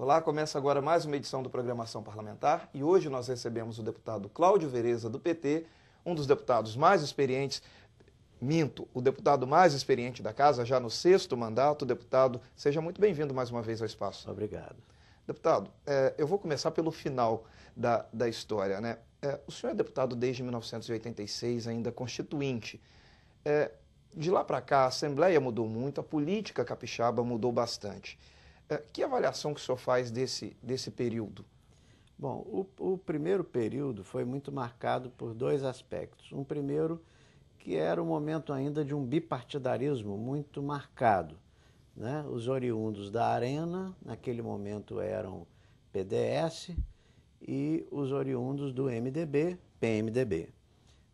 Olá, começa agora mais uma edição do Programação Parlamentar e hoje nós recebemos o deputado Cláudio Vereza, do PT, um dos deputados mais experientes, o deputado mais experiente da Casa, já no 6º mandato. Deputado, seja muito bem-vindo mais uma vez ao espaço. Obrigado. Deputado, eu vou começar pelo final da história, né? O senhor é deputado desde 1986, ainda constituinte. De lá para cá, a Assembleia mudou muito, a política capixaba mudou bastante. Que avaliação que o senhor faz desse período? Bom, o primeiro período foi muito marcado por dois aspectos. Um primeiro, que era o momento ainda de um bipartidarismo muito marcado, né? Os oriundos da Arena, naquele momento, eram PDS, e os oriundos do MDB, PMDB.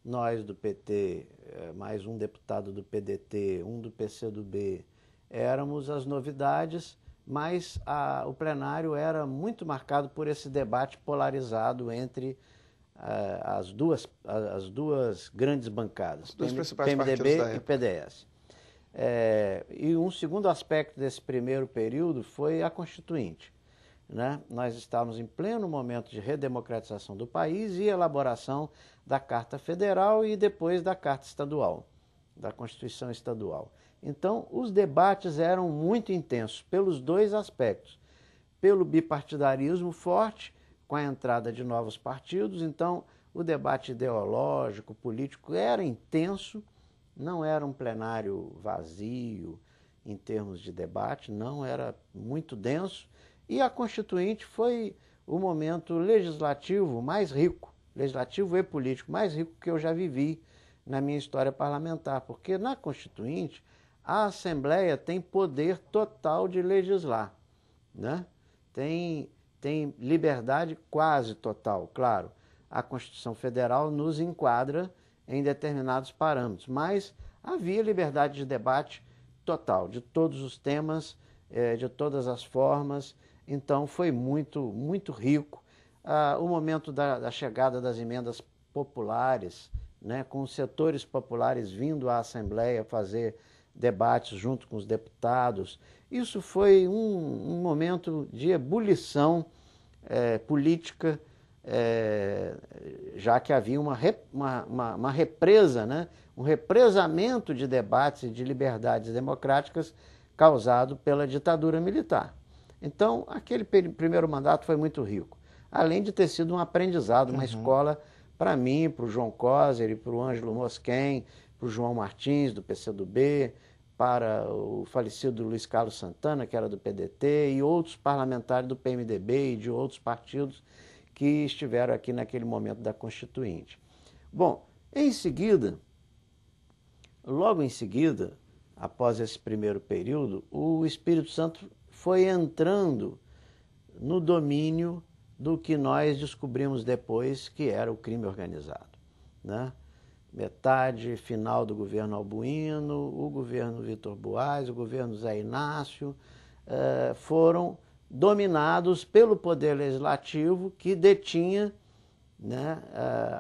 Nós do PT, mais um deputado do PDT, um do PCdoB, éramos as novidades, mas o plenário era muito marcado por esse debate polarizado entre as duas grandes bancadas, Os dois principais PMDB partidos da e PDS. E um segundo aspecto desse primeiro período foi a Constituinte, né? Nós estávamos em pleno momento de redemocratização do país e elaboração da Carta Federal e depois da Carta Estadual, da Constituição Estadual. Então, os debates eram muito intensos pelos dois aspectos. Pelo bipartidarismo forte, com a entrada de novos partidos, então o debate ideológico, político era intenso, não era um plenário vazio em termos de debate, não, era muito denso. E a Constituinte foi o momento legislativo mais rico, legislativo e político mais rico que eu já vivi na minha história parlamentar, porque na Constituinte a Assembleia tem poder total de legislar, né? Tem liberdade quase total, claro. A Constituição Federal nos enquadra em determinados parâmetros, mas havia liberdade de debate total, de todos os temas, de todas as formas. Então foi muito, muito rico. O momento da chegada das emendas populares, né, com os setores populares vindo à Assembleia fazer debates junto com os deputados, isso foi um momento de ebulição política, já que havia uma represa, né, um represamento de debates e de liberdades democráticas causado pela ditadura militar. Então, aquele primeiro mandato foi muito rico, além de ter sido um aprendizado, uma escola para mim, para o João Coser, para o Ângelo Mosquen, para o João Martins, do PCdoB, para o falecido Luiz Carlos Santana, que era do PDT, e outros parlamentares do PMDB e de outros partidos que estiveram aqui naquele momento da Constituinte. Bom, em seguida, logo em seguida, após esse primeiro período, o Espírito Santo foi entrando no domínio do que nós descobrimos depois que era o crime organizado, né? Metade final do governo Albuino, o governo Vitor Buarque, o governo Zé Inácio, foram dominados pelo poder legislativo que detinha, né,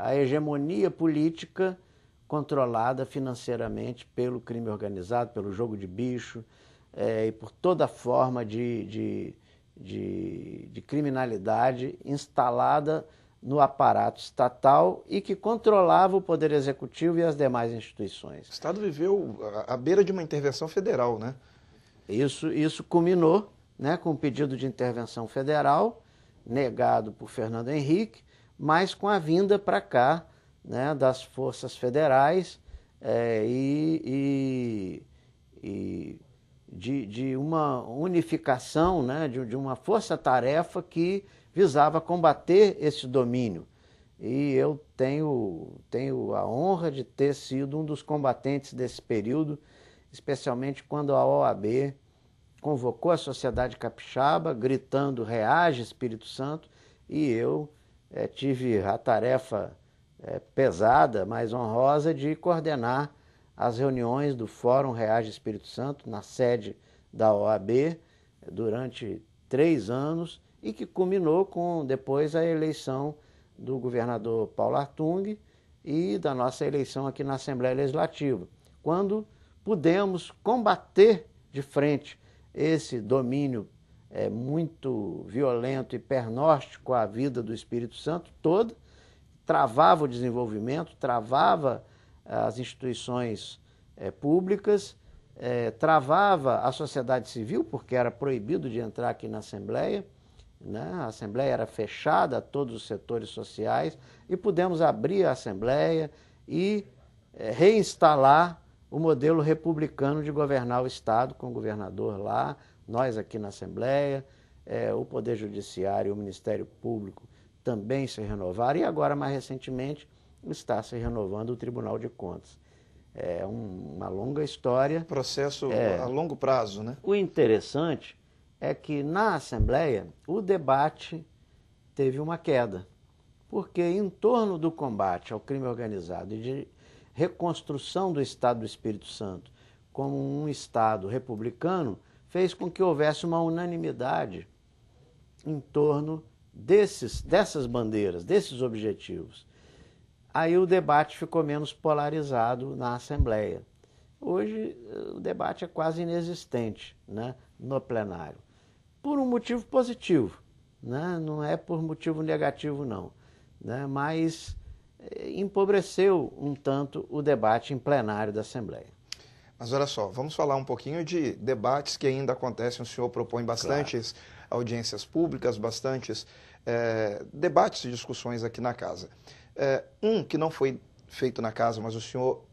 a hegemonia política controlada financeiramente pelo crime organizado, pelo jogo de bicho, e por toda forma de criminalidade instalada no aparato estatal e que controlava o Poder Executivo e as demais instituições. O Estado viveu à beira de uma intervenção federal, né? Isso culminou, né, com o pedido de intervenção federal, negado por Fernando Henrique, mas com a vinda para cá, né, das forças federais de uma unificação, né, de uma força-tarefa que visava combater esse domínio. E eu tenho a honra de ter sido um dos combatentes desse período, especialmente quando a OAB convocou a sociedade capixaba, gritando "Reage, Espírito Santo", e eu tive a tarefa pesada, mas honrosa, de coordenar as reuniões do Fórum Reage Espírito Santo, na sede da OAB, durante 3 anos, e que culminou com depois a eleição do governador Paulo Artung e da nossa eleição aqui na Assembleia Legislativa, quando pudemos combater de frente esse domínio muito violento e pernóstico à vida do Espírito Santo toda, travava o desenvolvimento, travava as instituições públicas, travava a sociedade civil, porque era proibido de entrar aqui na Assembleia, né? A Assembleia era fechada a todos os setores sociais, e pudemos abrir a Assembleia e reinstalar o modelo republicano de governar o Estado, com o governador lá, nós aqui na Assembleia, o Poder Judiciário e o Ministério Público também se renovaram, e agora, mais recentemente, está se renovando o Tribunal de Contas. É uma longa história. Processo a longo prazo, né? O interessante é que na Assembleia o debate teve uma queda, porque em torno do combate ao crime organizado e de reconstrução do Estado do Espírito Santo como um Estado republicano, fez com que houvesse uma unanimidade em torno dessas bandeiras, desses objetivos. Aí o debate ficou menos polarizado na Assembleia. Hoje o debate é quase inexistente, né, no plenário, por um motivo positivo, né, não é por motivo negativo não, né, mas empobreceu um tanto o debate em plenário da Assembleia. Mas olha só, vamos falar um pouquinho de debates que ainda acontecem. O senhor propõe bastantes audiências públicas, bastantes debates e discussões aqui na casa. Um que não foi feito na casa, mas o senhor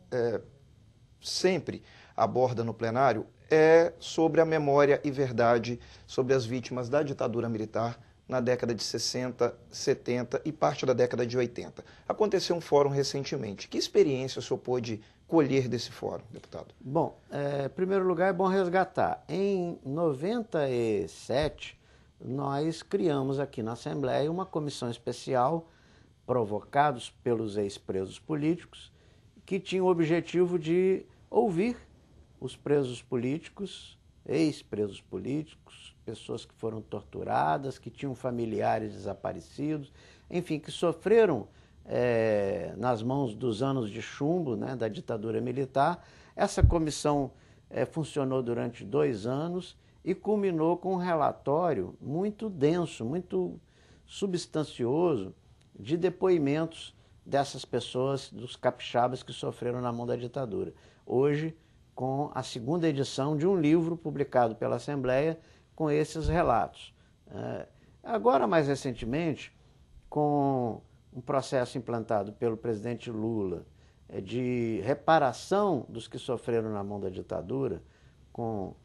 sempre aborda no plenário, é sobre a memória e verdade sobre as vítimas da ditadura militar na década de 60, 70 e parte da década de 80. Aconteceu um fórum recentemente. Que experiência o senhor pôde colher desse fórum, deputado? Bom, em primeiro lugar é bom resgatar. Em 97, nós criamos aqui na Assembleia uma comissão especial, provocados pelos ex-presos políticos, que tinha o objetivo de ouvir os presos políticos, ex-presos políticos, pessoas que foram torturadas, que tinham familiares desaparecidos, enfim, que sofreram nas mãos dos anos de chumbo, né, da ditadura militar. Essa comissão funcionou durante 2 anos e culminou com um relatório muito denso, muito substancioso, de depoimentos dessas pessoas, dos capixabas que sofreram na mão da ditadura. Hoje, com a 2ª edição de um livro publicado pela Assembleia com esses relatos. Agora, mais recentemente, com um processo implantado pelo presidente Lula de reparação dos que sofreram na mão da ditadura, com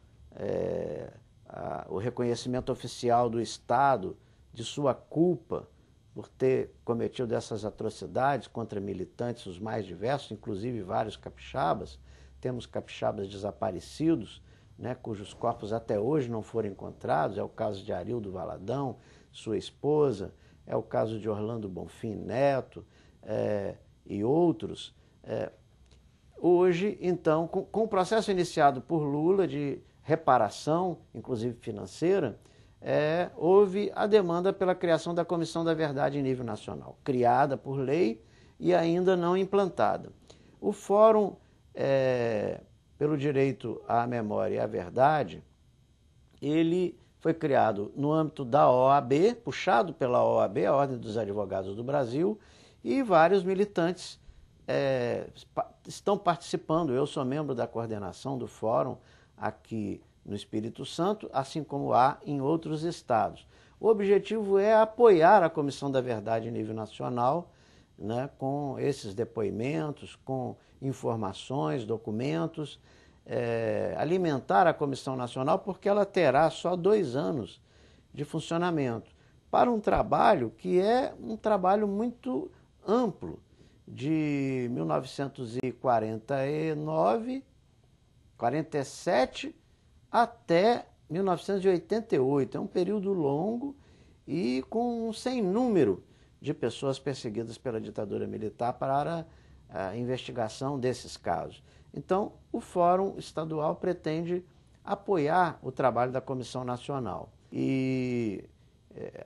o reconhecimento oficial do Estado de sua culpa por ter cometido essas atrocidades contra militantes, os mais diversos, inclusive vários capixabas. Temos capixabas desaparecidos, né, cujos corpos até hoje não foram encontrados. É o caso de Arildo Valadão, sua esposa, é o caso de Orlando Bonfim Neto e outros. Hoje, então, com o processo iniciado por Lula de reparação, inclusive financeira, houve a demanda pela criação da Comissão da Verdade em nível nacional, criada por lei e ainda não implantada. O Fórum pelo Direito à Memória e à Verdade, ele foi criado no âmbito da OAB, puxado pela OAB, a Ordem dos Advogados do Brasil, e vários militantes estão participando. Eu sou membro da coordenação do Fórum aqui no Espírito Santo, assim como há em outros estados. O objetivo é apoiar a Comissão da Verdade em nível nacional, né, com esses depoimentos, com informações, documentos, alimentar a Comissão Nacional, porque ela terá só 2 anos de funcionamento, para um trabalho que é um trabalho muito amplo, de 1947 até 1988. É um período longo e com um sem número de pessoas perseguidas pela ditadura militar para a investigação desses casos. Então, o Fórum Estadual pretende apoiar o trabalho da Comissão Nacional. E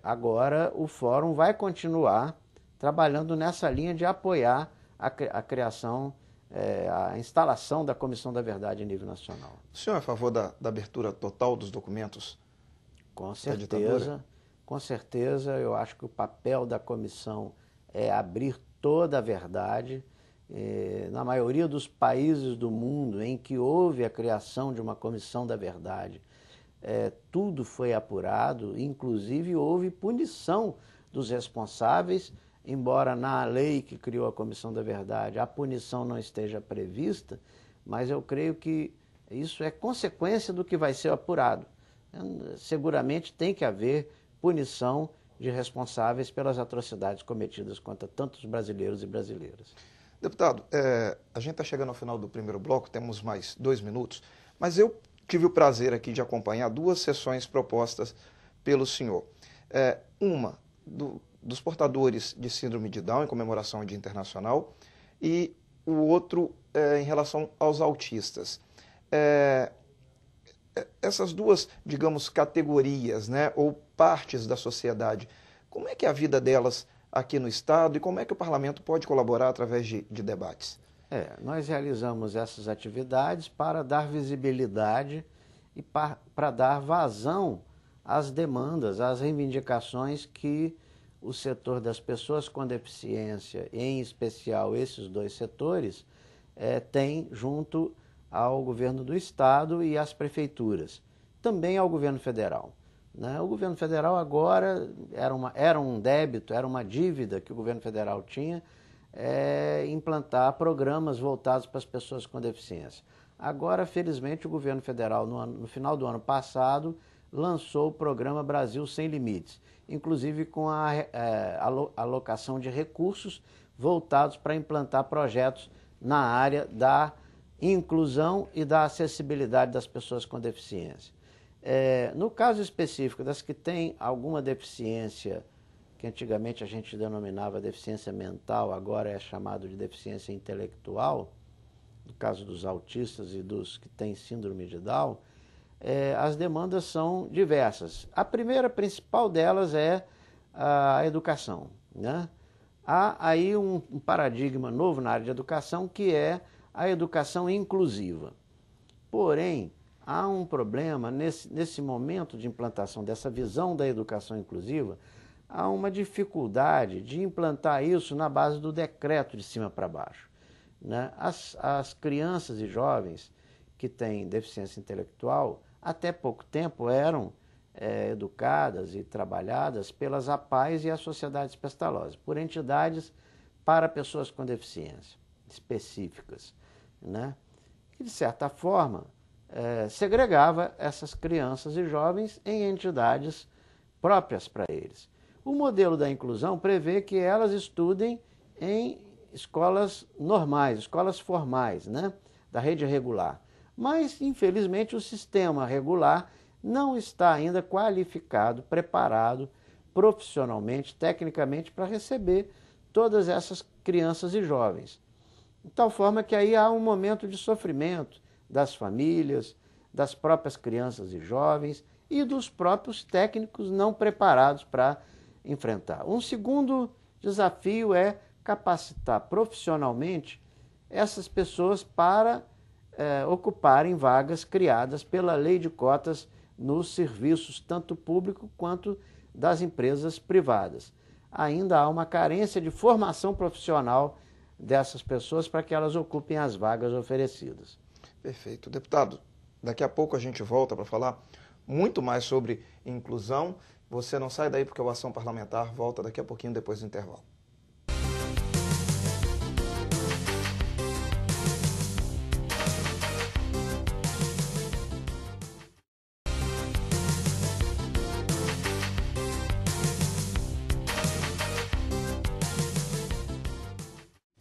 agora o Fórum vai continuar trabalhando nessa linha de apoiar a criação, a instalação da Comissão da Verdade em nível nacional. O senhor é a favor da abertura total dos documentos da ditadura? Com certeza, eu acho que o papel da comissão é abrir toda a verdade. Na maioria dos países do mundo em que houve a criação de uma comissão da verdade, tudo foi apurado, inclusive houve punição dos responsáveis, embora na lei que criou a Comissão da Verdade a punição não esteja prevista, mas eu creio que isso é consequência do que vai ser apurado. Seguramente tem que haver punição de responsáveis pelas atrocidades cometidas contra tantos brasileiros e brasileiras. Deputado, a gente está chegando ao final do primeiro bloco, temos mais 2 minutos, mas eu tive o prazer aqui de acompanhar 2 sessões propostas pelo senhor. Uma dos portadores de síndrome de Down, em comemoração ao Dia Internacional, e o outro em relação aos autistas. Essas 2, digamos, categorias, né, ou partes da sociedade, como é que é a vida delas aqui no Estado e como é que o Parlamento pode colaborar através de debates? Nós realizamos essas atividades para dar visibilidade e para dar vazão às demandas, às reivindicações que o setor das pessoas com deficiência, em especial esses 2 setores, tem junto ao governo do Estado e às prefeituras, também ao governo federal. O governo federal agora era um débito, era uma dívida que o governo federal tinha, implantar programas voltados para as pessoas com deficiência. Agora, felizmente, o governo federal, no final do ano passado, lançou o programa Brasil Sem Limites, inclusive com a alocação de recursos voltados para implantar projetos na área da inclusão e da acessibilidade das pessoas com deficiência. No caso específico das que têm alguma deficiência, que antigamente a gente denominava deficiência mental, agora é chamado de deficiência intelectual, no caso dos autistas e dos que têm síndrome de Down, as demandas são diversas. A primeira principal delas é a educação, né? Há aí um paradigma novo na área de educação, que é a educação inclusiva. Porém, há um problema nesse momento de implantação dessa visão da educação inclusiva, há uma dificuldade de implantar isso na base do decreto de cima para baixo, né? As crianças e jovens que têm deficiência intelectual, até pouco tempo eram educadas e trabalhadas pelas APAES e as sociedades pestalozzi, por entidades para pessoas com deficiência específicas, né? Que, de certa forma, segregava essas crianças e jovens em entidades próprias para eles. O modelo da inclusão prevê que elas estudem em escolas normais, escolas formais, né, da rede regular. Mas, infelizmente, o sistema regular não está ainda qualificado, preparado profissionalmente, tecnicamente, para receber todas essas crianças e jovens. De tal forma que aí há um momento de sofrimento das famílias, das próprias crianças e jovens e dos próprios técnicos não preparados para enfrentar. Um segundo desafio é capacitar profissionalmente essas pessoas para ocuparem vagas criadas pela lei de cotas nos serviços, tanto público quanto das empresas privadas. Ainda há uma carência de formação profissional dessas pessoas para que elas ocupem as vagas oferecidas. Perfeito. Deputado, daqui a pouco a gente volta para falar muito mais sobre inclusão. Você não sai daí porque o Ação Parlamentar volta daqui a pouquinho depois do intervalo.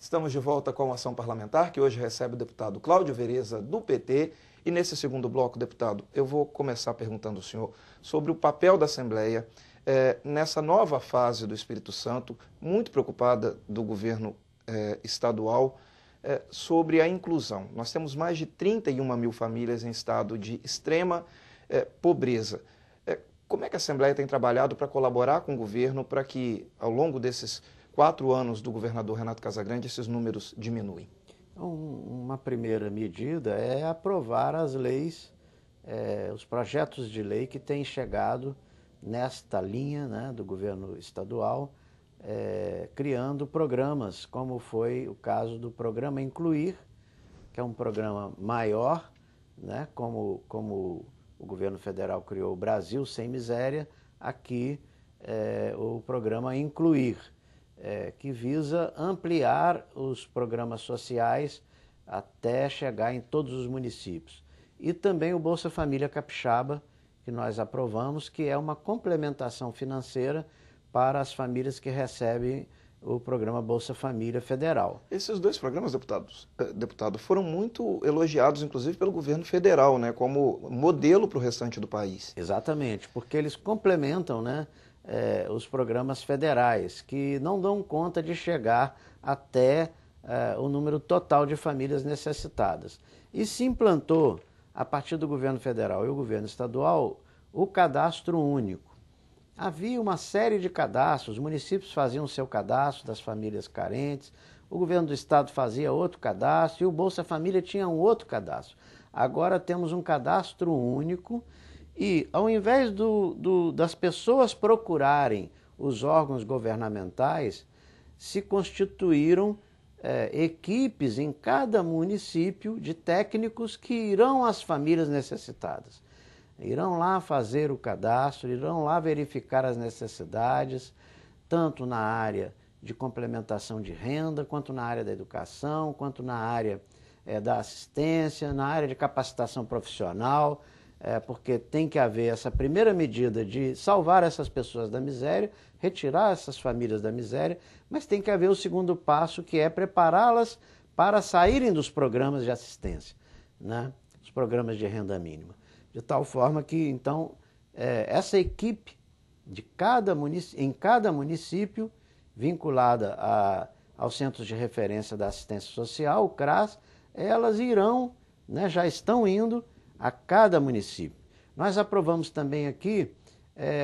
Estamos de volta com a Ação Parlamentar, que hoje recebe o deputado Cláudio Vereza, do PT. E nesse segundo bloco, deputado, eu vou começar perguntando ao senhor sobre o papel da Assembleia nessa nova fase do Espírito Santo, muito preocupada do governo estadual, sobre a inclusão. Nós temos mais de 31 mil famílias em estado de extrema pobreza. Como é que a Assembleia tem trabalhado para colaborar com o governo para que, ao longo desses 4 anos do governador Renato Casagrande, esses números diminuem? Uma primeira medida é aprovar as leis os projetos de lei que têm chegado nesta linha, né, do governo estadual, criando programas, como foi o caso do programa Incluir, que é um programa maior, né, como o governo federal criou o Brasil Sem Miséria, aqui o programa Incluir, que visa ampliar os programas sociais até chegar em todos os municípios. E também o Bolsa Família Capixaba, que nós aprovamos, que é uma complementação financeira para as famílias que recebem o programa Bolsa Família Federal. Esses dois programas, deputado, foram muito elogiados, inclusive, pelo governo federal, né, como modelo para o restante do país. Exatamente, porque eles complementam, né, os programas federais, que não dão conta de chegar até o número total de famílias necessitadas. E se implantou, a partir do governo federal e o governo estadual, o cadastro único. Havia uma série de cadastros, os municípios faziam o seu cadastro das famílias carentes, o governo do estado fazia outro cadastro e o Bolsa Família tinha um outro cadastro. Agora temos um cadastro único e, ao invés das pessoas procurarem os órgãos governamentais, se constituíram equipes em cada município de técnicos que irão às famílias necessitadas. Irão lá fazer o cadastro, irão lá verificar as necessidades, tanto na área de complementação de renda, quanto na área da educação, quanto na área da assistência, na área de capacitação profissional, porque tem que haver essa primeira medida de salvar essas pessoas da miséria, retirar essas famílias da miséria, mas tem que haver o segundo passo, que é prepará-las para saírem dos programas de assistência, né? Os programas de renda mínima. De tal forma que, então, essa equipe em cada município, vinculada aos Centros de Referência da Assistência Social, o CRAS, elas irão, né, já estão indo a cada município. Nós aprovamos também aqui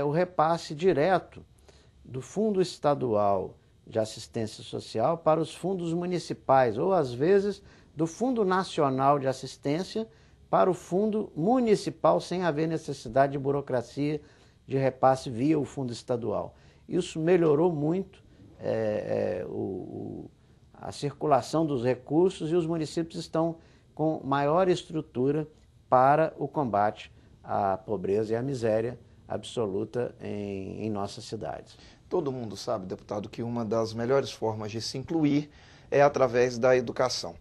o repasse direto do Fundo Estadual de Assistência Social para os fundos municipais, ou às vezes do Fundo Nacional de Assistência para o Fundo Municipal, sem haver necessidade de burocracia de repasse via o Fundo Estadual. Isso melhorou muito a circulação dos recursos e os municípios estão com maior estrutura para o combate à pobreza e à miséria absoluta em nossas cidades. Todo mundo sabe, deputado, que uma das melhores formas de se incluir é através da educação.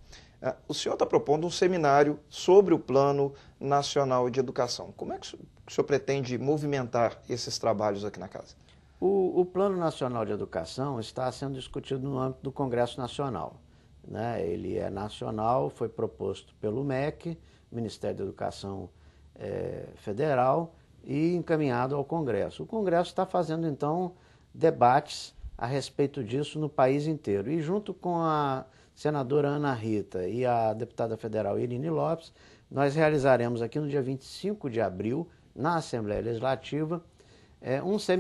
O senhor está propondo um seminário sobre o Plano Nacional de Educação. Como é que o senhor pretende movimentar esses trabalhos aqui na casa? O Plano Nacional de Educação está sendo discutido no âmbito do Congresso Nacional, né? Ele é nacional, foi proposto pelo MEC, Ministério da Educação Federal, e encaminhado ao Congresso. O Congresso está fazendo, então, debates a respeito disso no país inteiro. E junto com a senadora Ana Rita e a deputada federal Irine Lopes, nós realizaremos aqui no dia 25 de abril, na Assembleia Legislativa, um seminário